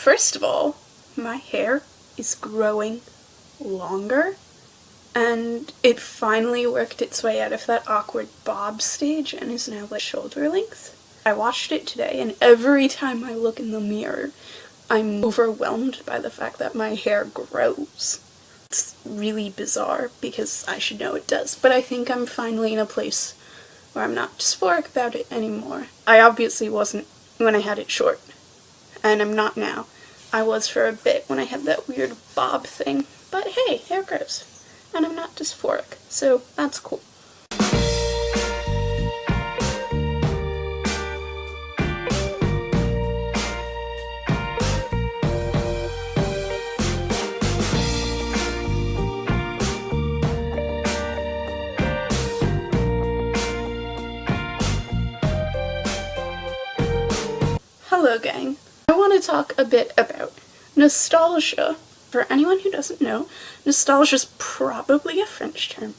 First of all, my hair is growing longer, and it finally worked its way out of that awkward bob stage and is now like shoulder length. I washed it today, and every time I look in the mirror, I'm overwhelmed by the fact that my hair grows. It's really bizarre because I should know it does, but I think I'm finally in a place where I'm not dysphoric about it anymore. I obviously wasn't when I had it short, and I'm not now. I was for a bit when I had that weird bob thing, but hey, hair grows, and I'm not dysphoric, so that's cool. Hello gang. I want to talk a bit about nostalgia. For anyone who doesn't know, nostalgia is probably a French term,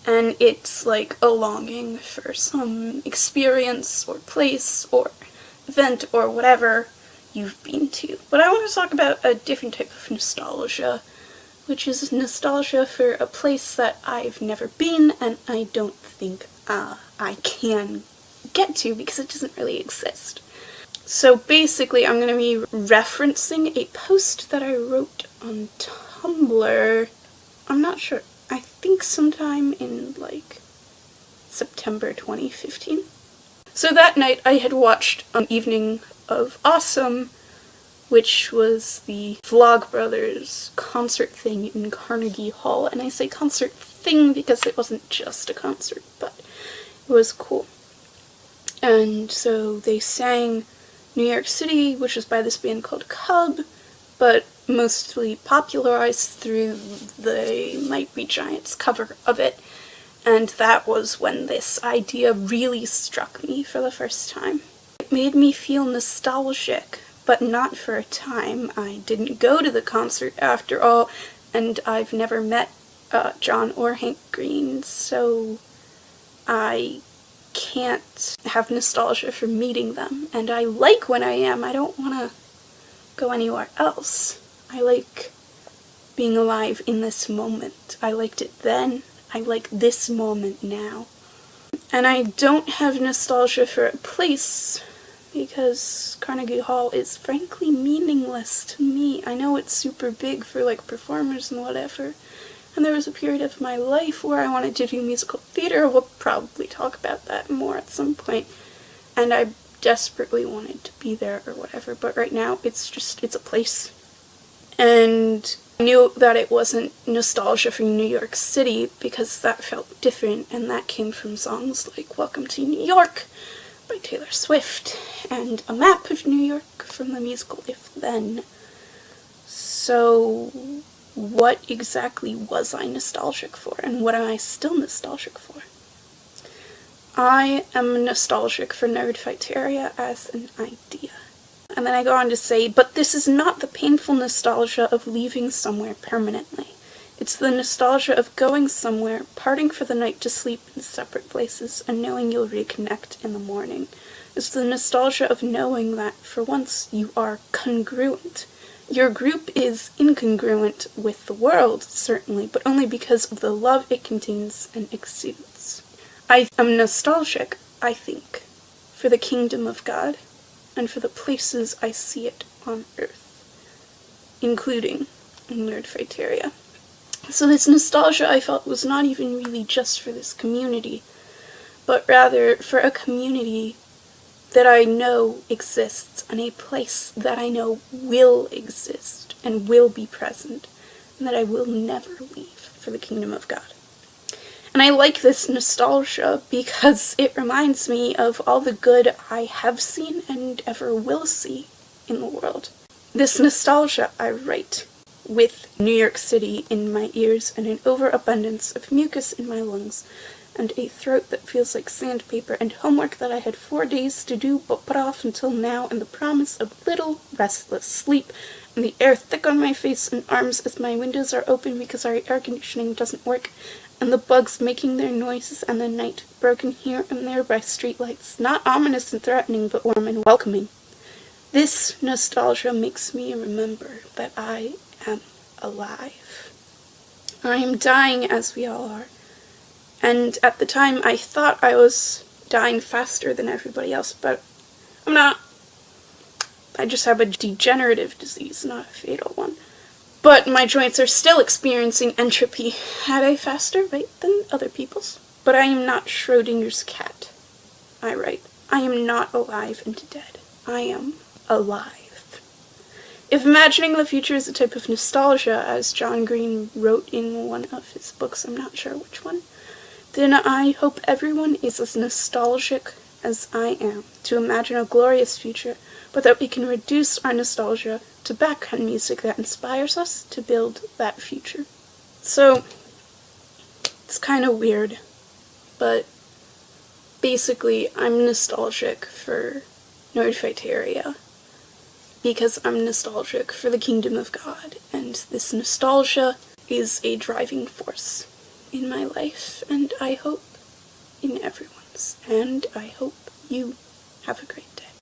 and it's like a longing for some experience or place or event or whatever you've been to. But I want to talk about a different type of nostalgia, which is nostalgia for a place that I've never been and I don't think I can get to because it doesn't really exist. So basically, I'm going to be referencing a post that I wrote on Tumblr. I'm not sure. I think sometime in like September 2015. So that night I had watched an evening of Awesome, which was the Vlogbrothers concert thing in Carnegie Hall. And I say concert thing because it wasn't just a concert, but it was cool. And so they sang New York City, which was by this band called Cub, but mostly popularized through the Might Be Giants cover of it, and that was when this idea really struck me for the first time. It made me feel nostalgic, but not for a time. I didn't go to the concert after all, and I've never met John or Hank Green, so I can't have nostalgia for meeting them, and I like when I am. I don't want to go anywhere else. I like being alive in this moment. I liked it then. I like this moment now. And I don't have nostalgia for a place because Carnegie Hall is frankly meaningless to me. I know it's super big for like performers and whatever, and there was a period of my life where I wanted to do musical theater. We'll probably talk about that more at some point. And I desperately wanted to be there or whatever, but right now it's a place. And I knew that it wasn't nostalgia for New York City because that felt different, and that came from songs like Welcome to New York by Taylor Swift and A Map of New York from the musical If Then. So what exactly was I nostalgic for, and what am I still nostalgic for? I am nostalgic for Nerdfighteria as an idea. And then I go on to say, but this is not the painful nostalgia of leaving somewhere permanently. It's the nostalgia of going somewhere, parting for the night to sleep in separate places, and knowing you'll reconnect in the morning. It's the nostalgia of knowing that, for once, you are congruent. Your group is incongruent with the world, certainly, but only because of the love it contains and exudes. I am nostalgic, I think, for the kingdom of God, and for the places I see it on earth, including Nerdfighteria. So this nostalgia I felt was not even really just for this community, but rather for a community that I know exists, and a place that I know will exist and will be present, and that I will never leave for the kingdom of God. And I like this nostalgia because it reminds me of all the good I have seen and ever will see in the world. This nostalgia I write with New York City in my ears and an overabundance of mucus in my lungs, and a throat that feels like sandpaper, and homework that I had 4 days to do but put off until now, and the promise of little restless sleep, and the air thick on my face and arms as my windows are open because our air conditioning doesn't work, and the bugs making their noises, and the night broken here and there by streetlights, not ominous and threatening, but warm and welcoming. This nostalgia makes me remember that I am alive. I am dying as we all are. And at the time I thought I was dying faster than everybody else, but I'm not. I just have a degenerative disease, not a fatal one. But my joints are still experiencing entropy at a faster rate than other people's. But I am not Schrodinger's cat. I write, I am not alive and dead. I am alive. If imagining the future is a type of nostalgia, as John Green wrote in one of his books, I'm not sure which one, then I hope everyone is as nostalgic as I am to imagine a glorious future, but that we can reduce our nostalgia to background music that inspires us to build that future. So, it's kind of weird, but basically I'm nostalgic for Nordfighteria because I'm nostalgic for the kingdom of God, and this nostalgia is a driving force in my life, and I hope in everyone's, and I hope you have a great day.